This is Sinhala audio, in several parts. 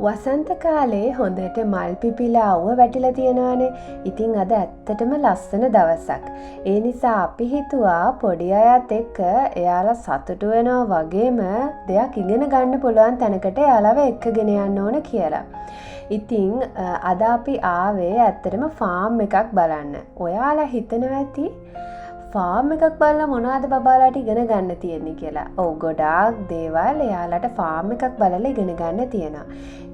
වසන්ත කාලේ හොඳට මල් පිපිලා අවුව වැටිලා තියෙනවානේ. ඉතින් අද ඇත්තටම ලස්සන දවසක්. ඒ නිසා අපි හිතුවා පොඩි අයත් එක්ක එයාලා සතුටු වෙනවා වගේම දෙයක් ඉගෙන ගන්න පුළුවන් තැනකට එයාලව එක්කගෙන යන්න ඕන කියලා. ඉතින් අද අපි ආවේ ඇත්තටම ෆාම් එකක් බලන්න. ඔයාලා හිතනවා ඇති ෆාම් එකක් බලලා මොනවද බබාලාට ඉගෙන ගන්න තියෙන්නේ කියලා. ඔව් ගොඩාක් දේවල් එයාලට ෆාම් එකක් බලලා ඉගෙන ගන්න තියෙනවා.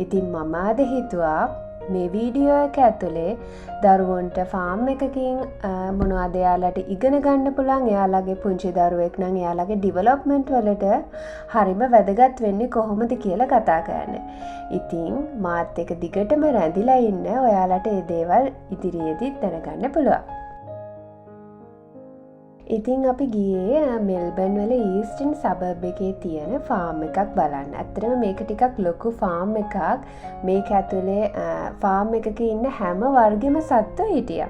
ඉතින් මම අද හිතුවා මේ වීඩියෝ එක ඇතුලේ දරුවන්ට ෆාම් එකකින් මොනවද එයාලට ඉගෙන ගන්න පුළුවන්. එයාලගේ පුංචි දරුවෙක් නම් එයාලගේ ඩෙවලොප්මන්ට් වලට හරිම වැදගත් වෙන්නේ කොහොමද කියලා කතා කරන්න. ඉතින් මාත් එක දිගටම රැඳිලා ඉන්න ඔයාලට මේ දේවල් ඉදිරියේදී දැනගන්න පුළුවන්. ඉතින් අපි ගියේ මෙල්බන් වල ඊස්ටර්න් සබර්බ් එකේ තියෙන ෆාම් එකක් බලන්න. ඇත්තටම මේක ටිකක් ලොකු ෆාම් එකක්. මේක ඇතුලේ ෆාම් එකක ඉන්න හැම වර්ගෙම සත්තු හිටියා.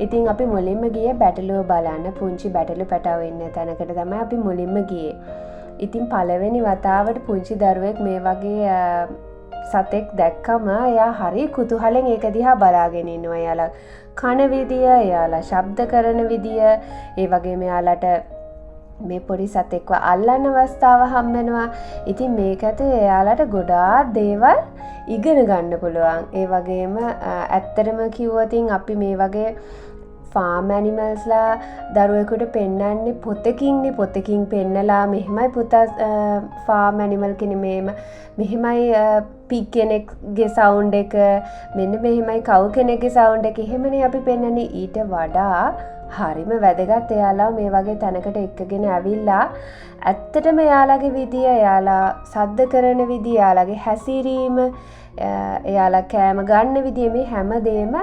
ඉතින් අපි මුලින්ම ගියේ බැටළුව බලන්න. පුංචි බැටළු පැටව ඉන්න තැනකට තමයි අපි මුලින්ම ගියේ. ඉතින් පළවෙනි වතාවට පුංචි දරුවෙක් මේ වගේ සතෙක් දැක්කම එයා හරි කුතුහලෙන් ඒක දිහා බලාගෙන ඉන්නවා. එයාලා කන විදිය, එයාලා ශබ්ද කරන විදිය, ඒ වගේම එයාලට මේ පොඩි සතෙක්ව අල්ලන්න අවස්ථාව හම්බ වෙනවා. ඉතින් මේක ඇතුලේ එයාලට ගොඩාක් දේවල් ඉගෙන ගන්න පුළුවන්. ඒ වගේම ඇත්තටම කිව්වොත් අපි මේ වගේ ෆාම් ඇනිමල්ස්ලා දරුවෙකුට පෙන්වන්නේ පොතකින් පෙන්නලා මෙහෙමයි පුතා ෆාම් ඇනිමල් කෙනෙක් මෙහෙමයි පිග් කෙනෙක්ගේ සවුන්ඩ් එක මෙන්න මෙහෙමයි කව් කෙනෙක්ගේ සවුන්ඩ් එක එහෙමනේ අපි පෙන්වන්නේ. ඊට වඩා හරිම වැදගත් එයාලා මේ වගේ තැනකට එක්කගෙන ඇවිල්ලා ඇත්තටම එයාලගේ විදිය, එයාලා සද්ද කරන විදිය, එයාලගේ හැසිරීම, එයාලා කෑම ගන්න විදිය මේ හැමදේම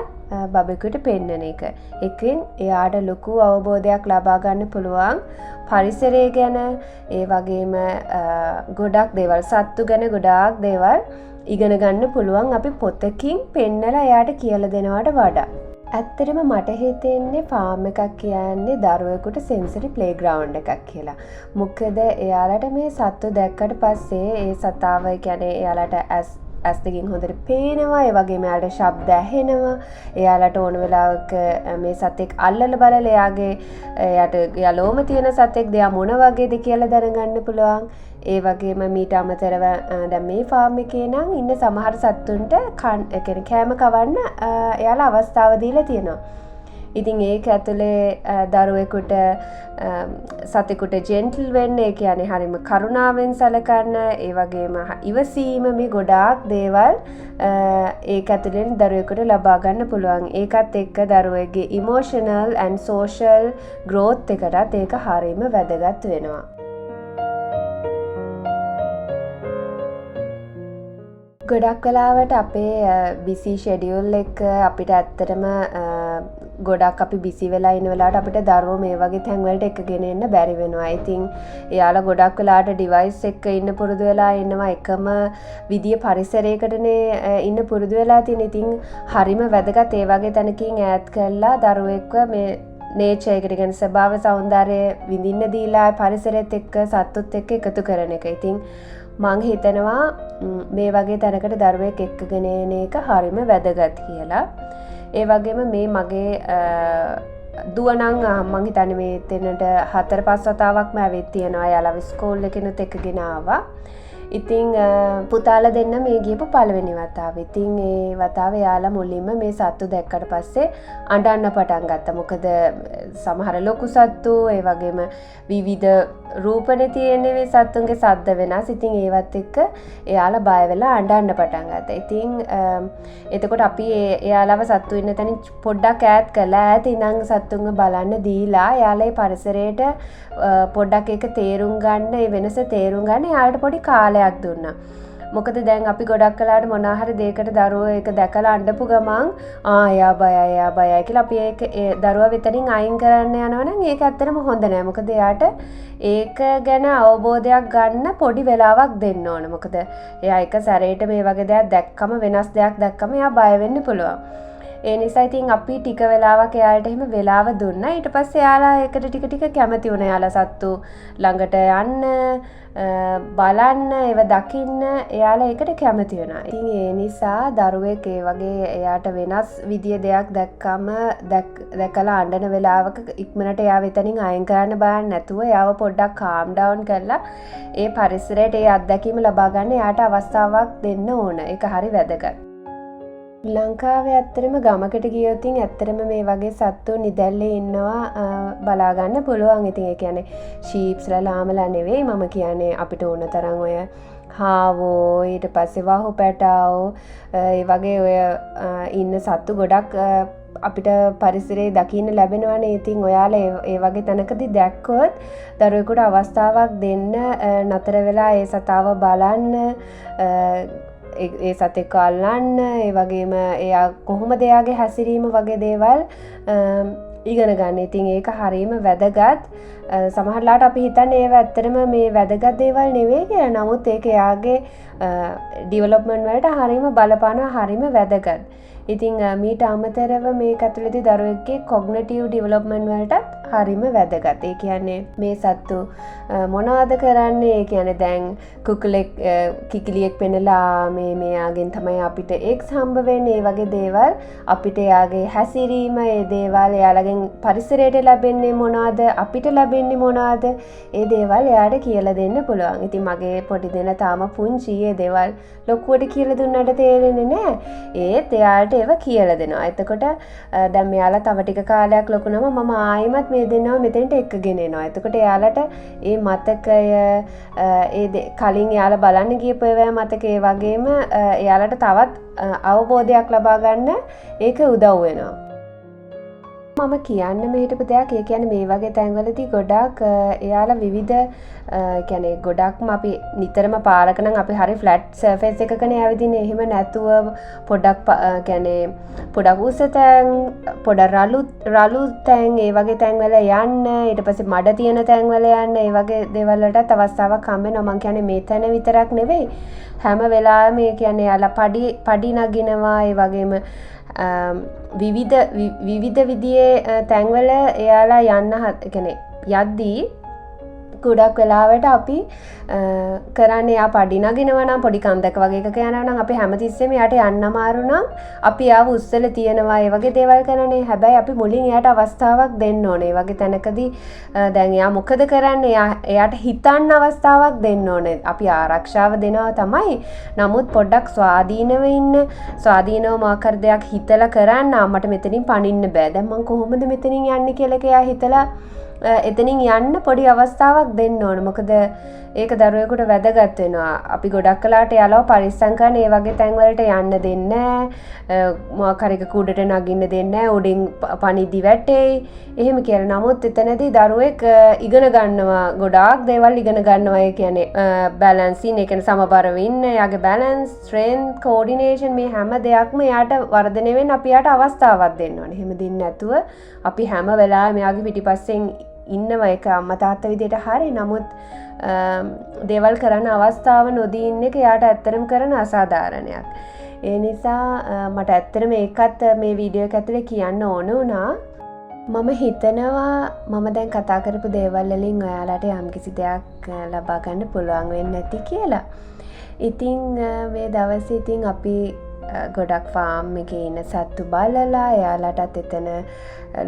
බබෙකුට පෙන්වන එක. එකෙන් එයාට ලොකු අවබෝධයක් ලබා ගන්න පුළුවන් පරිසරය ගැන, ඒ වගේම ගොඩක් දේවල් සත්තු ගැන ගොඩාක් දේවල් ඉගෙන ගන්න පුළුවන් අපි පොතකින් පෙන්නලා එයාට කියලා දෙනවට වඩා. ඇත්තටම මට හිතෙන්නේ ෆාම් එකක් කියන්නේ දරුවෙකුට සෙන්සරි ප්ලේග්‍රවුන්ඩ් එකක් කියලා. මොකද එයාලට මේ සත්තු දැක්කට පස්සේ ඒ සතාව කියන්නේ එයාලට ඇස් දෙකින් හොඳට පේනවා. ඒ වගේම එයාලට ශබ්ද ඇහෙනවා. එයාලට ඕන වෙලාවක මේ සතෙක් අල්ලලා බලලා එයාට ලෝම තියෙන සතෙක් දෙයා මොන වගේද කියලා දැනගන්න පුළුවන්. ඒ වගේම මීට අමතරව දැන් මේ ෆාම් එකේ නම් ඉන්න සමහර සත්තුන්ට කෑම කවන්න එයාලා අවස්ථාව දීලා තියෙනවා. ඉතින් ඒක ඇතුලේ දරුවෙකුට සතෙකුට ජෙන්ටල් වෙන්න, ඒ කියන්නේ හරිම කරුණාවෙන් සැලකන්න, ඒ වගේම ඉවසීම මේ ගොඩාක් දේවල් ඒක ඇතුලෙන් දරුවෙකුට ලබා ගන්න පුළුවන්. ඒකත් එක්ක දරුවෙක්ගේ ඉමෝෂනල් ඇන්ඩ් සෝෂල් ග්‍රෝත් එකටත් ඒක හරිම වැදගත් වෙනවා. ගොඩක් වෙලාවට අපේ බිසි ෂෙඩියුල් එක අපිට ඇත්තටම ගොඩක් අපි බිසි වෙලා ඉන්න වෙලාවට අපිට දරුවෝ මේ වගේ තැන් වලට එකගෙන එන්න බැරි වෙනවා. ඉතින් එයාලා ගොඩක් වෙලාවට ඩිවයිස් එක ඉන්න පුරුදු වෙලා ඉන්නවා. එකම විදිය පරිසරයකටනේ ඉන්න පුරුදු වෙලා තියෙන. ඉතින් හරිම වැදගත් ඒ වගේ තැනකින් ඈත් කරලා දරුවෙක්ව මේ නේචර් එකට කියන්නේ ස්වභාව සෞන්දර්යය විඳින්න දීලා පරිසරයත් එක්ක සත්තුත් එක්ක එකතු කරන එක. ඉතින් මං හිතනවා මේ වගේ තැනකට දරුවෙක් එක්කගෙන එන එක හරිම වැදගත් කියලා. ඒ වගේම මේ මගේ දුව නම් මං හිතන්නේ මේ තැනට 4-5 වතාවක්ම ඇවිත් තියෙනවා. එයාලා ස්කූල් එකෙනුත් එක්කගෙන ආවා. ඉතින් පුතාලා දෙන්න මේ ගියපු පළවෙනි වතාව. ඉතින් ඒ වතාවේ යාලා මුලින්ම මේ සත්තු දැක්කට පස්සේ අඬන්න පටන් ගත්තා. මොකද සමහර ලොකු සත්තු, ඒ වගේම විවිධ රූපනේ තියෙන මේ සත්තුන්ගේ සද්ද වෙනස්. ඉතින් ඒවත් එක්ක එයාලා බය වෙලා අඬන්න පටන් ගත්තා. ඉතින් එතකොට අපි එයාලව සත්තු ඉන්න තැනින් පොඩ්ඩක් ඈත් කළා. ඈත ඉඳන් සත්තුන්ව බලන්න දීලා එයාලා ඒ පරිසරයට පොඩ්ඩක් ඒක තේරුම් ගන්න, ඒ වෙනස තේරුම් ගන්න එයාලට පොඩි කාලයක් දුන්නා. මොකද දැන් අපි ගොඩක් කලාට මොනවා හරි දෙයකට දරුවෝ ඒක දැකලා අඬපු ගමන් එයා බයයි කියලා අපි ඒක දරුවා වෙතනින් අයින් කරන්න යනවා නම් ඒක ඇත්තටම හොඳ නෑ. මොකද එයාට ඒක ගැන අවබෝධයක් ගන්න පොඩි වෙලාවක් දෙන්න ඕන. මොකද එයා එක සැරේට මේ වගේ දෙයක් දැක්කම වෙනස් දෙයක් දැක්කම එයා බය වෙන්න පුළුවන්. ඒ නිසා ඉතින් අපි ටික වෙලාවක් එයාලට එහෙම වෙලාව දුන්නා. ඊට පස්සේ එයාලා ඒකට ටික ටික කැමති වුණා. එයාලා සත්තු ළඟට යන්න බලන්න ඒව දකින්න එයාලා ඒකට කැමති වෙනවා. ඉතින් ඒ නිසා දරුවෙක් ඒ වගේ එයාට වෙනස් විදිය දෙයක් දැක්කම දැකලා අඬන වෙලාවක ඉක්මනට එයාව එතනින් අයින් කරන්න බලන්න නැතුව එයාව පොඩ්ඩක් calm down කරලා ඒ පරිසරයට ඒ අත්දැකීම ලබා ගන්න එයාට අවස්ථාවක් දෙන්න ඕන. ඒක හරි වැදගත්. ලංකාවේ ඇත්තරම ගමකට ගියොත් ඇත්තරම මේ වගේ සත්තු නිදැල්ලේ ඉන්නවා බලාගන්න පුළුවන්. ඉතින් ඒ කියන්නේ ෂීප්ස්ලා ලාමලා නෙවෙයි මම කියන්නේ අපිට ඕන තරම් ඔය හාවෝ ඊට පස්සේ වහු පැටාවෝ ඒ වගේ ඔය ඉන්න සත්තු ගොඩක් අපිට පරිසරයේ දකින්න ලැබෙනවනේ. ඉතින් ඔයාලා ඒ වගේ තැනකදී දැක්කොත් දරුවෙකුට අවස්ථාවක් දෙන්න නතර වෙලා ඒ සතාව බලන්න ඒ සතෙක් අල්ලන්න ඒ වගේම එයා කොහොමද එයාගේ හැසිරීම වගේ දේවල් ඉගෙන ගන්න. ඉතින් ඒක හරීම වැදගත්. සමහරලාට අපි හිතන්නේ ඒව ඇත්තටම මේ වැදගත් දේවල් නෙවෙයි කියලා. නමුත් ඒක එයාගේ ඩෙවලොප්මන්ට් වලට හරීම බලපානවා, හරීම වැදගත්. ඉතින් මීට අමතරව මේක ඇතුළතදී දරුවෙක්ගේ කොග්නිටිව් ඩෙවලොප්මන්ට් වලටත් හරීම වැදගත්. ඒ කියන්නේ මේ සත්තු මොනවද කරන්නේ? ඒ කියන්නේ දැන් කුකුලෙක් කිකිලියෙක් පෙන්නලා මෙයාගෙන් තමයි අපිට එක්ස් හම්බ වෙන්නේ. ඒ වගේ දේවල් අපිට එයාගේ හැසිරීම, ඒ දේවල් එයාලගෙන් පරිසරයට ලැබෙන්නේ මොනවද, අපිට ලැබෙන්නේ මොනවද, ඒ දේවල් එයාට කියලා දෙන්න පුළුවන්. ඉතින් මගේ පොඩි දෙනා තාම පුංචි. ඒ දේවල් ලොකුවට කියලා දුන්නාට තේරෙන්නේ නැහැ. ඒත් එයාට ඒව කියලා දෙනවා. එතකොට දැන් මෙයාලා තව ටික කාලයක් ලොකු නම මම ආයෙමත් මේ දෙන්නව මෙතෙන්ට එක්කගෙන එනවා. එතකොට එයාලට ඒ මතකය කලින් එයාලා බලන්න ගියපු ඒවා මතක ඒ වගේම එයාලට තවත් අවබෝධයක් ලබා ගන්න ඒක උදව් වෙනවා. මම කියන්න හිටපු දෙයක් ඒ කියන්නේ මේ වගේ තැන්වලදී ගොඩක් එයාලා විවිධ කියන්නේ ගොඩක්ම අපි නිතරම පාරක නම් අපි හරි ෆ්ලැට් සර්ෆේස් එකකනේ ඇවිදින්නේ. එහෙම නැතුව පොඩක් කියන්නේ පොඩක් උස තැන්, පොඩ රළු තැන් ඒ වගේ තැන්වල යන්න, ඊට පස්සේ මඩ තියෙන තැන්වල යන්න, ඒ වගේ දේවල් වලටත් අවස්ථාවක් හම්බ වෙනවා. මම කියන්නේ මේ තැන විතරක් නෙවෙයි හැම වෙලාවෙම මේ කියන්නේ යාලා පඩි නගිනවා. ඒ වගේම විවිධ විදියේ තැන්වල එයාලා යන්න කියන්නේ යද්දී ගොඩක් වෙලාවට අපි කරන්නේ යා පඩි නගිනවා නම් පොඩි කන්දක වගේ එකක යනවා නම් අපි හැමතිස්සෙම යාට යන්න අමාරු නම් අපි යාව උස්සලා තියනවා. ඒ වගේ දේවල් කරන්නේ. හැබැයි අපි මුලින් එයාට අවස්ථාවක් දෙන්න ඕනේ. ඒ වගේ තැනකදී දැන් එයා මොකද කරන්නේ? එයාට හිතන්න අවස්ථාවක් දෙන්න ඕනේ. අපි ආරක්ෂාව දෙනවා තමයි. නමුත් පොඩ්ඩක් ස්වාධීනව ඉන්න, ස්වාධීනව මොකක් හරි දෙයක් හිතලා කරන්න. අම්මට මෙතනින් පනින්න බෑ. දැන් මං කොහොමද මෙතනින් යන්නේ කියලා එයා හිතලා එතනින් යන්න පොඩි අවස්ථාවක් දෙන්න ඕන. මොකද ඒක දරුවෙකුට වැදගත් වෙනවා. අපි ගොඩක් කලාට යාළුවා පරිස්සම් කරන ඒ වගේ තැන් වලට යන්න දෙන්නේ නැහැ. මොකක් හරි එක කුඩට නගින්න දෙන්නේ නැහැ. උඩින් පණිදි වැටෙයි. එහෙම කියලා. නමුත් එතනදී දරුවෙක් ඉගෙන ගන්නවා. ගොඩාක් දේවල් ඉගෙන ගන්නවා. ඒ කියන්නේ බැලන්සින්, ඒ කියන්නේ සමබරව ඉන්න, එයාගේ බැලන්ස්, ස්ට්‍රෙන්ත්, කෝඩිනේෂන් මේ හැම දෙයක්ම එයාට වර්ධනය වෙන්න අපි යාට අවස්ථාවක් දෙන්න ඕනේ. එහෙම දෙන්නේ නැතුව අපි හැම වෙලාවෙම එයාගේ පිටිපස්සෙන් ඉන්නවා. ඒක අම්මා තාත්තා විදියට හරි. නමුත් දේවල් කරන්න අවස්ථාව නොදී ඉන්න එක යාට ඇත්තටම කරන අසාධාරණයක්. ඒ නිසා මට ඇත්තටම ඒකත් මේ වීඩියෝ එක ඇතුලේ කියන්න ඕන වුණා. මම හිතනවා මම දැන් කතා කරපු දේවල් වලින් ඔයාලට යම්කිසි දෙයක් ලබා ගන්න පුළුවන් වෙන්නේ නැති කියලා. ඉතින් මේ දවසේ ඉතින් අපි ගොඩක් ෆාම් එකේ ඉන්න සත්තු බලලා එයාලටත් එතන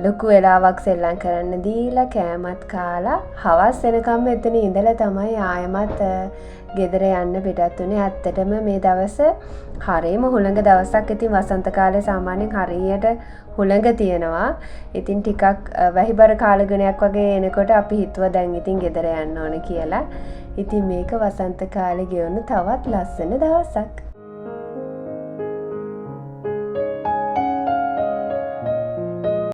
ලොකු වෙලාවක් සෙල්ලම් කරන්න දීලා කෑමත් කාලා හවස් වෙනකම් එතන ඉඳලා තමයි ආයමත් ගෙදර යන්න පිටත් උනේ. ඇත්තටම මේ දවස හරියම හුළඟ දවසක්. ඉතින් වසන්ත කාලේ සාමාන්‍යයෙන් හරියට හුළඟ තියෙනවා. ඉතින් ටිකක් වැහිබර කාලගුණයක් වගේ එනකොට අපි හිතුවා දැන් ඉතින් ගෙදර යන්න ඕන කියලා. ඉතින් මේක වසන්ත කාලේ ගෙවුණු තවත් ලස්සන දවසක්.